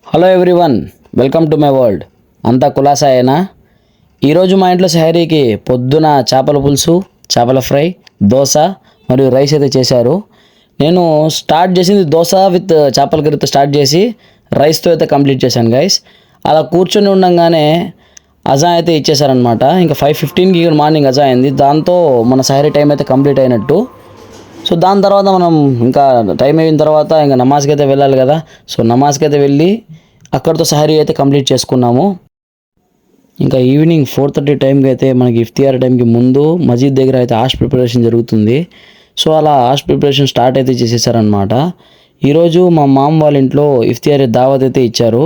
Hello everyone, welcome to my world. అంతా కులాసాయేనా? ఈరోజు మా ఇంట్లో సహరీకి పొద్దున చేపల పులుసు, చేపల ఫ్రై, దోశ మరియు రైస్ అయితే చేశారు. నేను స్టార్ట్ చేసింది దోశ విత్ చేపల కర్రీతో స్టార్ట్ చేసి రైస్తో అయితే కంప్లీట్ చేశాను గైస్. అలా కూర్చొని ఉండగానే అజా అయితే ఇచ్చేసారనమాట. ఇంకా 5:15కి మార్నింగ్ అజా అయింది. దాంతో మన సహరీ టైం అయితే కంప్లీట్ అయినట్టు. సో దాని తర్వాత మనం ఇంకా టైం అయిన తర్వాత ఇంకా నమాజ్కి అయితే వెళ్ళాలి కదా. సో నమాజ్కి అయితే వెళ్ళి అక్కడితో సహరీ అయితే కంప్లీట్ చేసుకున్నాము. ఇంకా ఈవినింగ్ 4:30 టైంకి అయితే మనకి ఇఫ్తియార్ టైంకి ముందు మసీద్ దగ్గర అయితే ఆష్ ప్రిపరేషన్ జరుగుతుంది. సో అలా ఆష్ ప్రిపరేషన్ స్టార్ట్ అయితే చేసేసారనమాట. ఈరోజు మా మామ వాళ్ళ ఇంట్లో ఇఫ్తియార్ దావత్ అయితే ఇచ్చారు.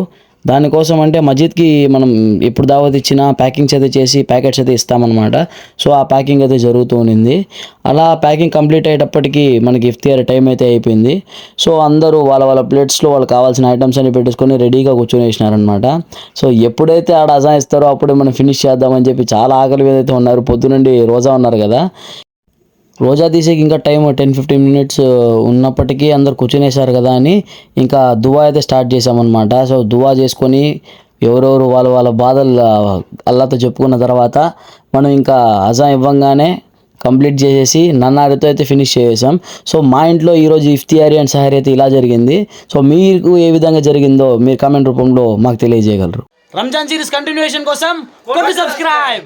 దానికోసం అంటే మస్జిద్కి మనం ఎప్పుడు దావత్ ఇచ్చినా ప్యాకింగ్స్ అయితే చేసి ప్యాకెట్స్ అయితే ఇస్తామన్నమాట. సో ఆ ప్యాకింగ్ అయితే జరుగుతూ ఉండింది. అలా ప్యాకింగ్ కంప్లీట్ అయ్యేటప్పటికి మనకి ఇఫ్తియార్ టైం అయితే అయిపోయింది. సో అందరూ వాళ్ళ వాళ్ళ ప్లేట్స్లో వాళ్ళకి కావాల్సిన ఐటమ్స్ అన్ని పెట్టేసుకొని రెడీగా కూర్చొని వేసినారనమాట. సో ఎప్పుడైతే ఆడ అజా ఇస్తారో అప్పుడే మనం ఫినిష్ చేద్దామని చెప్పి చాలా ఆకలి మీద అయితే ఉన్నారు. పొద్దునుండి రోజా ఉన్నారు కదా. రోజా తీసేకి ఇంకా టైం 10-15 మినిట్స్ ఉన్నప్పటికీ అందరు కూర్చునేసారు కదా అని ఇంకా దువా అయితే స్టార్ట్ చేసామన్నమాట. సో దువా చేసుకొని ఎవరెవరు వాళ్ళ బాధలు అల్లాతో చెప్పుకున్న తర్వాత మనం ఇంకా అజా ఇవ్వంగానే కంప్లీట్ చేసేసి నన్నారితో అయితే ఫినిష్ చేసాం. సో మా ఇంట్లో ఈరోజు ఇఫ్తియారీ అండ్ సహరీ అయితే ఇలా జరిగింది. సో మీకు ఏ విధంగా జరిగిందో మీరు కామెంట్ రూపంలో మాకు తెలియజేయగలరు. రంజాన్ సిరీస్ కంటిన్యూషన్ కోసం సబ్స్క్రైబ్.